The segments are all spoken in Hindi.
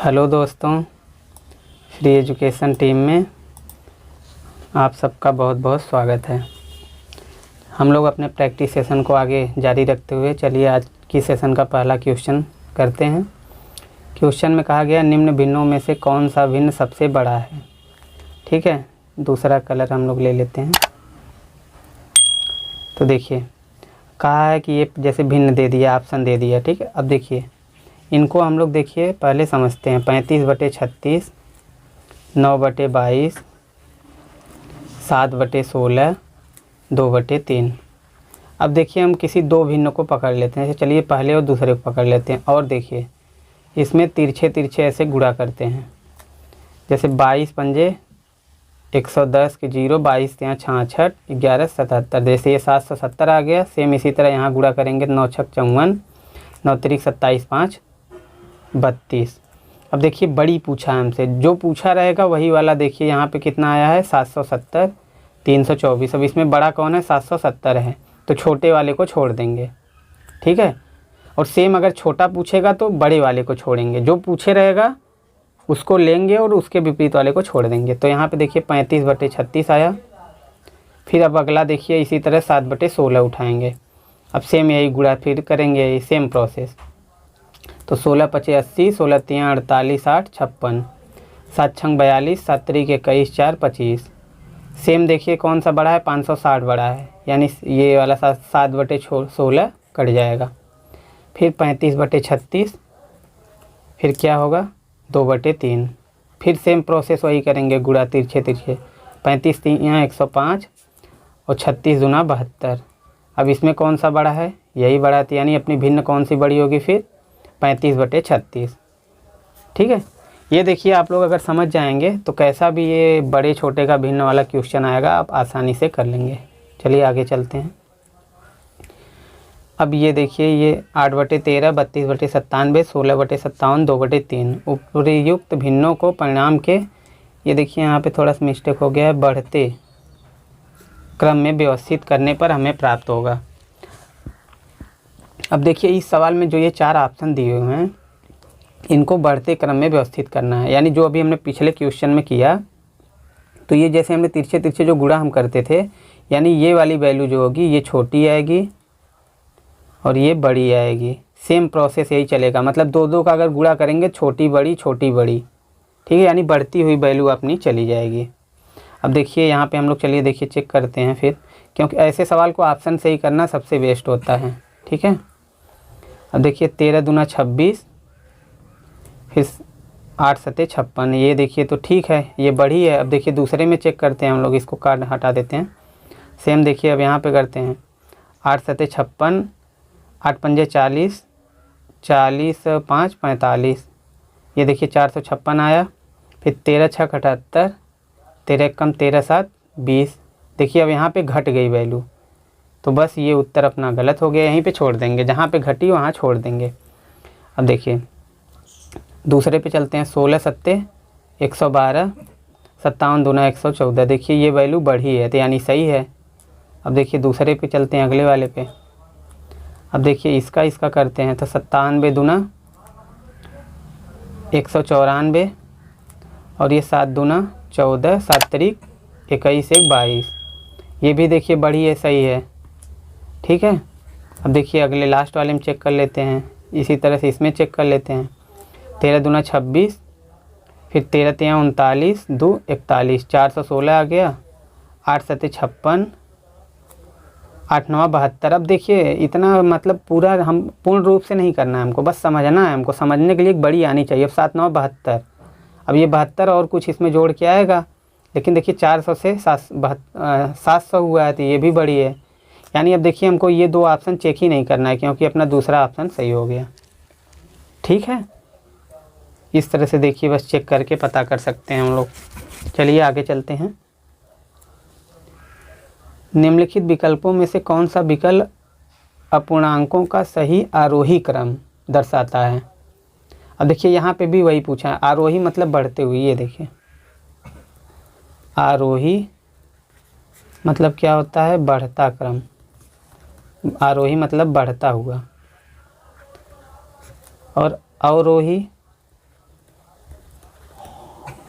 हेलो दोस्तों, फ्री एजुकेशन टीम में आप सबका बहुत बहुत स्वागत है। हम लोग अपने प्रैक्टिस सेशन को आगे जारी रखते हुए चलिए आज की सेशन का पहला क्वेश्चन करते हैं। क्वेश्चन में कहा गया निम्न भिन्नों में से कौन सा भिन्न सबसे बड़ा है। ठीक है, दूसरा कलर हम लोग ले लेते हैं। तो देखिए कहा है कि ये जैसे भिन्न दे दिया, ऑप्शन दे दिया। ठीक है, अब देखिए इनको हम लोग देखिए पहले समझते हैं। 35/36, 9/22, 7/16, 2/3। अब देखिए हम किसी दो भिन्न को पकड़ लेते हैं। चलिए पहले और दूसरे को पकड़ लेते हैं और देखिए इसमें तिरछे तिरछे ऐसे गुणा करते हैं। जैसे 22 पंजे 110 के 0, 22 यहाँ 66, 11 77। जैसे ये 770 आ गया। सेम इसी तरह यहाँ गुणा करेंगे। 9 छक 54, 9 तिरिक 27, 5 32। अब देखिए बड़ी पूछा है हमसे, जो पूछा रहेगा वही वाला। देखिए यहाँ पे कितना आया है 770, 324। अब इसमें बड़ा कौन है 770 है, तो छोटे वाले को छोड़ देंगे। ठीक है, और सेम अगर छोटा पूछेगा तो बड़े वाले को छोड़ेंगे। जो पूछे रहेगा उसको लेंगे और उसके विपरीत वाले को छोड़ देंगे। तो यहाँ पे देखिए 35/36 आया। फिर अब अगला देखिए इसी तरह 7/16 उठाएंगे। अब सेम यही गुणा फिर करेंगे, यही सेम प्रोसेस। तो 16×5 80, 16×3 48, 8 56, 7×6 42, 7×3 21, 4 25। सेम देखिए कौन सा बड़ा है 560 बड़ा है, यानी ये वाला 7/16 कट जाएगा। फिर 35/36, फिर क्या होगा 2/3। फिर सेम प्रोसेस वही करेंगे, गुणा तिरछे तिरछे। 35×3 यहाँ 105 और 36 दूना 72। अब इसमें कौन सा बड़ा है, यही बड़ा है, यानी अपनी भिन्न कौन सी बड़ी होगी फिर 35/36। ठीक है, ये देखिए आप लोग अगर समझ जाएंगे तो कैसा भी ये बड़े छोटे का भिन्न वाला क्वेश्चन आएगा आप आसानी से कर लेंगे। चलिए आगे चलते हैं। अब ये देखिए ये 8/13, 32/97, 16/57, 2/3 उपयुक्त भिन्नों को परिणाम के, ये देखिए यहाँ पे थोड़ा सा मिस्टेक हो गया है, बढ़ते क्रम में व्यवस्थित करने पर हमें प्राप्त होगा। अब देखिए इस सवाल में जो ये 4 ऑप्शन दिए हुए हैं इनको बढ़ते क्रम में व्यवस्थित करना है। यानी जो अभी हमने पिछले क्वेश्चन में किया, तो ये जैसे हमने तिरछे तिरछे जो गुणा हम करते थे, यानी ये वाली वैल्यू जो होगी ये छोटी आएगी और ये बड़ी आएगी। सेम प्रोसेस यही चलेगा, मतलब दो दो का अगर गुणा करेंगे छोटी बड़ी छोटी बड़ी। ठीक है, यानी बढ़ती हुई वैल्यू अपनी चली जाएगी। अब देखिए यहाँ पे हम लोग चलिए देखिए चेक करते हैं फिर, क्योंकि ऐसे सवाल को ऑप्शन से ही करना सबसे बेस्ट होता है। ठीक है, अब देखिए 13 दूना 26, फिर 8 सते 56। ये देखिए तो ठीक है, ये बड़ी है। अब देखिए दूसरे में चेक करते हैं हम लोग, इसको काट हटा देते हैं। सेम देखिए अब यहाँ पे करते हैं 8 सते 56, 8 पंजे 40, 40 5 45। ये देखिए 456 आया। फिर 13 6 78, 13 कम 13 7 20। देखिए अब यहाँ पे घट गई वैल्यू, तो बस ये उत्तर अपना गलत हो गया, यहीं पे छोड़ देंगे। जहाँ पे घटी वहाँ छोड़ देंगे। अब देखिए दूसरे पे चलते हैं। 16 सत्ते 112, 57 दूना 114। देखिए ये वैल्यू बढ़ी है तो यानी सही है। अब देखिए दूसरे पे चलते हैं, अगले वाले पे। अब देखिए इसका करते हैं। तो 97 दूना 194 और ये 7 दूना 14, 7 तारीख 21 1 22। ये भी देखिए बड़ी है, सही है। ठीक है, अब देखिए अगले लास्ट वाले में चेक कर लेते हैं। इसी तरह से इसमें चेक कर लेते हैं। 13 दूना 26, फिर 13 3 39, 2 41, 416 आ गया। 8 सते 56, 8 9 72। अब देखिए इतना मतलब पूरा हम पूर्ण रूप से नहीं करना है, हमको बस समझना है। हमको समझने के लिए एक बड़ी आनी चाहिए। अब 7 9 72। अब ये 72 और कुछ इसमें जोड़ के आएगा, लेकिन देखिए 400 से 700 हुआ है तो ये भी बड़ी है। यानी अब देखिए हमको ये दो ऑप्शन चेक ही नहीं करना है, क्योंकि अपना दूसरा ऑप्शन सही हो गया। ठीक है, इस तरह से देखिए बस चेक करके पता कर सकते हैं हम लोग। चलिए आगे चलते हैं। निम्नलिखित विकल्पों में से कौन सा विकल्प अपूर्णांकों का सही आरोही क्रम दर्शाता है। अब देखिए यहाँ पे भी वही पूछा है, आरोही मतलब बढ़ते हुए। ये देखिए आरोही मतलब क्या होता है, बढ़ता क्रम। आरोही मतलब बढ़ता हुआ, और अवरोही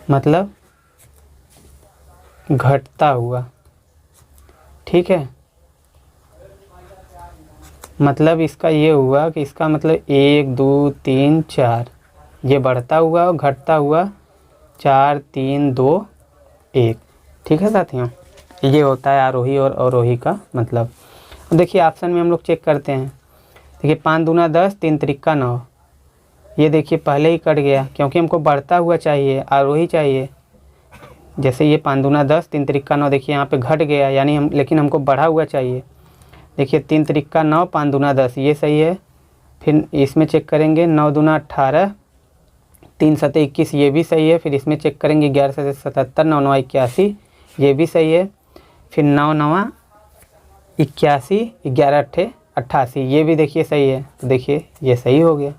मतलब घटता हुआ, ठीक है। मतलब इसका ये हुआ कि इसका मतलब 1 2 3 4, ये बढ़ता हुआ और घटता हुआ 4 3 2 1, ठीक है साथियों। ये होता है आरोही और अवरोही का मतलब। देखिए ऑप्शन में हम लोग चेक करते हैं। देखिए 5 दूना 10, 3 त्रिक्का 9। ये देखिए पहले ही कट गया क्योंकि हमको बढ़ता हुआ चाहिए, आरोही चाहिए। जैसे ये 5 दूना 10, 3 त्रिक्का 9, देखिए यहाँ पे घट गया यानी लेकिन हमको बढ़ा हुआ चाहिए। देखिए 3 त्रिक्का 9, 5 दूना 10, ये सही है। फिर इसमें चेक करेंगे 9 दूना 18, 3 सते 21, ये भी सही है। फिर इसमें चेक करेंगे 11 सते 77, 9 9 81, ये भी सही है। फिर 9 9 81, 11 अट्ठे 88, ये भी देखिए सही है। तो देखिए ये सही हो गया।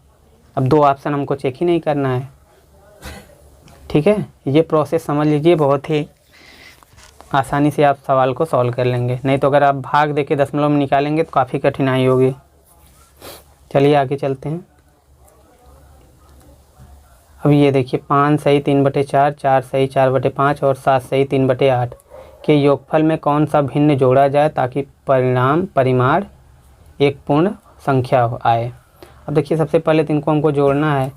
अब 2 ऑप्शन हमको चेक ही नहीं करना है, ठीक है। ये प्रोसेस समझ लीजिए, बहुत ही आसानी से आप सवाल को सॉल्व कर लेंगे। नहीं तो अगर आप भाग देके दशमलव में निकालेंगे तो काफ़ी कठिनाई होगी। चलिए आगे चलते हैं। अब ये देखिए 5 सही 3/4, 4 सही 4/5 और 7 सही 3/8 के योगफल में कौन सा भिन्न जोड़ा जाए ताकि परिमाण एक पूर्ण संख्या आए। अब देखिए सबसे पहले तो इनको हमको जोड़ना है।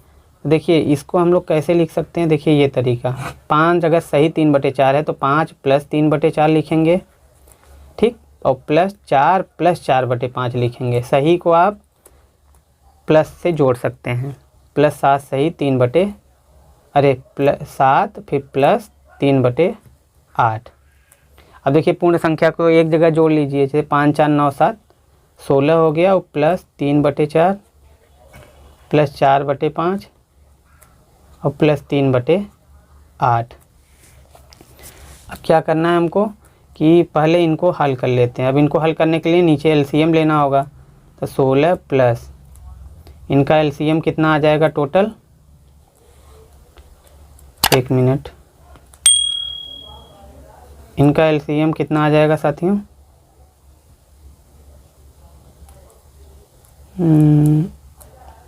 देखिए इसको हम लोग कैसे लिख सकते हैं, देखिए ये तरीका। 5 अगर सही 3/4 है तो 5 + 3/4 लिखेंगे, ठीक। और +4 + 4/5 लिखेंगे। सही को आप प्लस से जोड़ सकते हैं। +7 सही 7 फिर +3/8। अब देखिए पूर्ण संख्या को एक जगह जोड़ लीजिए। जैसे 5 4 9 7, 16 हो गया और +3/4 +4/5 और +3/8। अब क्या करना है हमको कि पहले इनको हल कर लेते हैं। अब इनको हल करने के लिए नीचे एलसीएम लेना होगा। तो 16 प्लस इनका एलसीएम कितना आ जाएगा टोटल, 1 मिनट, इनका एलसीएम कितना आ जाएगा साथियों,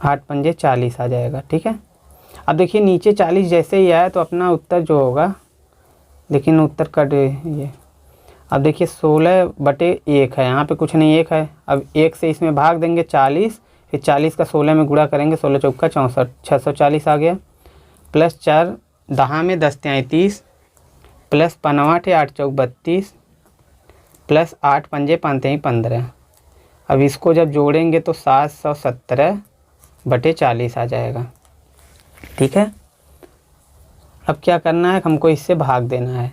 8 पंजे 40 आ जाएगा, ठीक है। अब देखिए नीचे 40 जैसे ही आया तो अपना उत्तर जो होगा, लेकिन उत्तर कट ये। अब देखिए 16/1 है, यहाँ पे कुछ नहीं, 1 है। अब 1 से इसमें भाग देंगे 40, फिर 40 का 16 में गुणा करेंगे, 16 चौका 64, 640 आ गया। +4 10 में 10 33, +5 8 8 चौक 32, +8 पंजे 5 15। अब इसको जब जोड़ेंगे तो 717/40 आ जाएगा, ठीक है। अब क्या करना है, हमको इससे भाग देना है।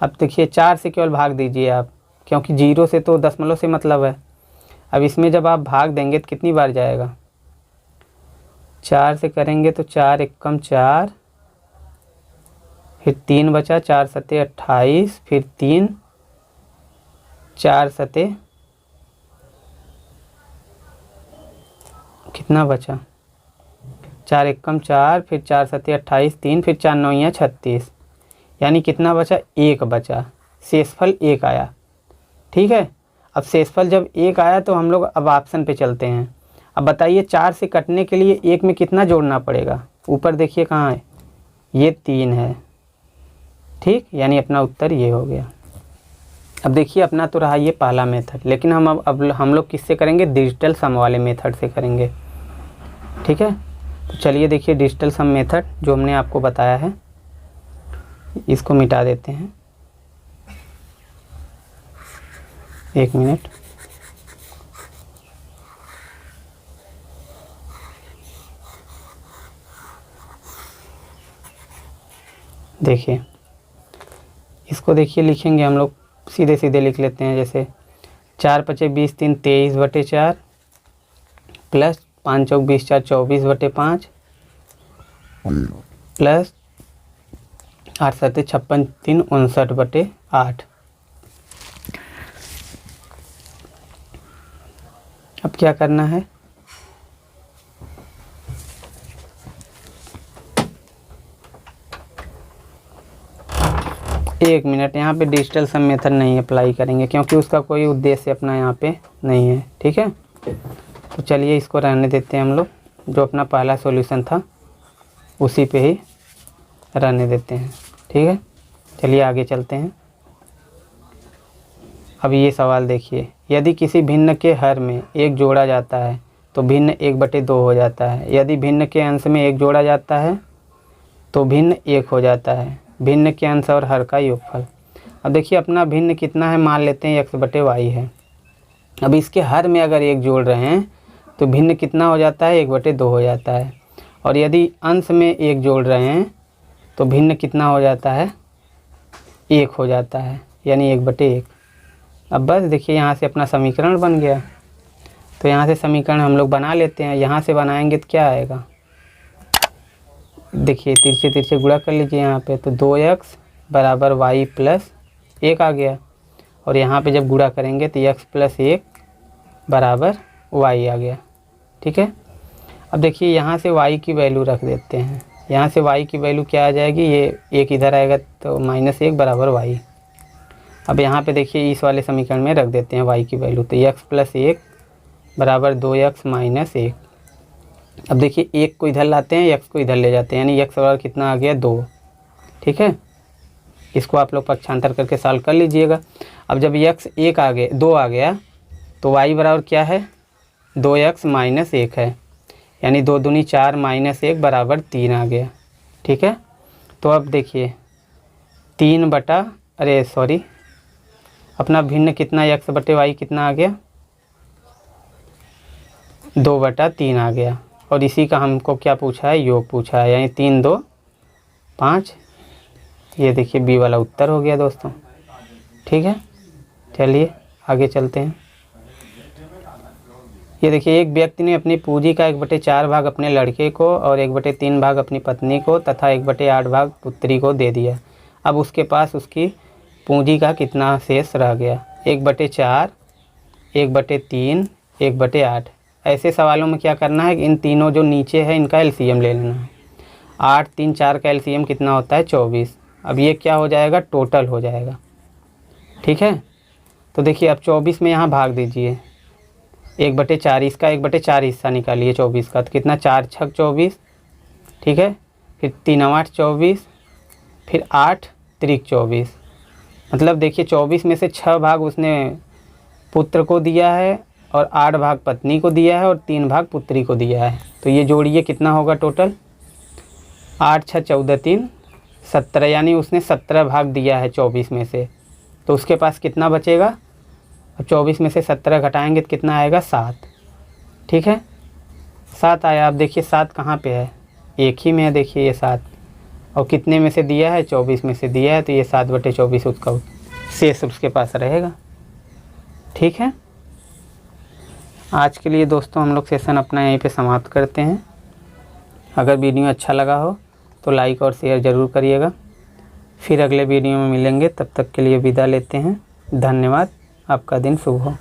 अब देखिए 4 से केवल भाग दीजिए आप, क्योंकि 0 से तो दशमलव से मतलब है। अब इसमें जब आप भाग देंगे तो कितनी बार जाएगा, 4 से करेंगे तो 4 एकम 4, फिर 3 बचा, 4 सते 28, फिर 3 4 सते कितना बचा, 4 एकम 4, फिर 4 सते 28, 3 फिर 4 9 36, यानी कितना बचा, 1 बचा। शेषफल 1 आया, ठीक है। अब शेषफल जब 1 आया तो हम लोग अब ऑप्शन पे चलते हैं। अब बताइए 4 से कटने के लिए 1 में कितना जोड़ना पड़ेगा, ऊपर देखिए कहाँ है, ये 3 है, ठीक। यानी अपना उत्तर ये हो गया। अब देखिए अपना तो रहा ये पहला मेथड, लेकिन अब हम लोग किससे करेंगे, डिजिटल सम वाले मेथड से करेंगे, ठीक है। तो चलिए देखिए डिजिटल सम मेथड जो हमने आपको बताया है, इसको मिटा देते हैं, 1 मिनट। देखिए इसको देखिए लिखेंगे हम लोग, सीधे सीधे लिख लेते हैं। जैसे 4 5 20 3 23/4 प्लस 5 चौक 20 4 24/5 प्लस 8 7 56 3 59/8। अब क्या करना है, एक मिनट, यहाँ पे डिजिटल सम मेथड नहीं अप्लाई करेंगे क्योंकि उसका कोई उद्देश्य अपना यहाँ पे नहीं है, ठीक है। तो चलिए इसको रहने देते हैं हम लोग, जो अपना पहला सॉल्यूशन था उसी पे ही रहने देते हैं। ठीक है, चलिए आगे चलते हैं। अब ये सवाल देखिए, यदि किसी भिन्न के हर में 1 जोड़ा जाता है तो भिन्न 1/2 हो जाता है। यदि भिन्न के अंश में 1 जोड़ा जाता है तो भिन्न 1 हो जाता है। भिन्न के अंश और हर का योगफल। अब देखिए अपना भिन्न कितना है, मान लेते हैं x/y है। अब इसके हर में अगर 1 जोड़ रहे हैं तो भिन्न कितना हो जाता है, 1/2 हो जाता है। और यदि अंश में 1 जोड़ रहे हैं तो भिन्न कितना हो जाता है, 1 हो जाता है, यानी 1/1। अब बस देखिए यहाँ से अपना समीकरण बन गया। तो यहाँ से समीकरण हम लोग बना लेते हैं। यहाँ से बनाएंगे तो क्या आएगा, देखिए तिरछे तिरछे गुणा कर लीजिए यहाँ पे, तो 2x बराबर y प्लस 1 आ गया। और यहाँ पे जब गुणा करेंगे तो x प्लस 1 बराबर y आ गया। ठीक है, अब देखिए यहाँ से y की वैल्यू रख देते हैं। यहाँ से y की वैल्यू क्या आ जाएगी, ये 1 इधर आएगा तो -1 बराबर y। अब यहाँ पे देखिए इस वाले समीकरण में रख देते हैं y की वैल्यू, तो x प्लस 1 बराबर 2x माइनस 1। अब देखिए 1 को इधर लाते हैं, x को इधर ले जाते हैं, यानी x बराबर कितना आ गया, 2। ठीक है, इसको आप लोग पक्षांतर करके सॉल्व कर लीजिएगा। अब जब x 2 आ गया तो y बराबर क्या है, 2x माइनस 1 है, यानी 2 दूनी 4 माइनस 1 बराबर 3 आ गया। ठीक है, तो अब देखिए अपना भिन्न कितना, x/y कितना आ गया, 2/3 आ गया। और इसी का हमको क्या पूछा है, योग पूछा है, यानी 3 2 5। ये देखिए बी वाला उत्तर हो गया दोस्तों। ठीक है, चलिए आगे चलते हैं। ये देखिए एक व्यक्ति ने अपनी पूंजी का 1/4 भाग अपने लड़के को और 1/3 भाग अपनी पत्नी को तथा 1/8 भाग पुत्री को दे दिया। अब उसके पास उसकी पूंजी का कितना शेष रह गया, 1/4, 1/3, 1/8। ऐसे सवालों में क्या करना है, इन तीनों जो नीचे है इनका एलसीएम ले लेना है। 8, 3, 4 का एलसीएम कितना होता है, 24। अब ये क्या हो जाएगा, टोटल हो जाएगा। ठीक है, तो देखिए अब 24 में यहाँ भाग दीजिए, 1/4, इसका 1/4 हिस्सा निकालिए 24 का, तो कितना, 4 छक 24। ठीक है, फिर 3 8 24, फिर 8 त्रिक 24। मतलब देखिए 24 में से 6 भाग उसने पुत्र को दिया है और 8 भाग पत्नी को दिया है और 3 भाग पुत्री को दिया है। तो ये जोड़िए कितना होगा टोटल, 8 6 14 3 17, यानी उसने 17 भाग दिया है 24 में से। तो उसके पास कितना बचेगा, अब 24 में से 17 घटाएंगे तो कितना आएगा, 7। ठीक है, 7 आया। अब देखिए 7 कहाँ पे है, एक ही में है, देखिए ये 7। और कितने में से दिया है, 24 में से दिया है, तो ये 7/24 उसका शेष उसके पास रहेगा। ठीक है, आज के लिए दोस्तों हम लोग सेशन अपना यहीं पे समाप्त करते हैं। अगर वीडियो अच्छा लगा हो तो लाइक और शेयर ज़रूर करिएगा। फिर अगले वीडियो में मिलेंगे, तब तक के लिए विदा लेते हैं। धन्यवाद, आपका दिन शुभ हो।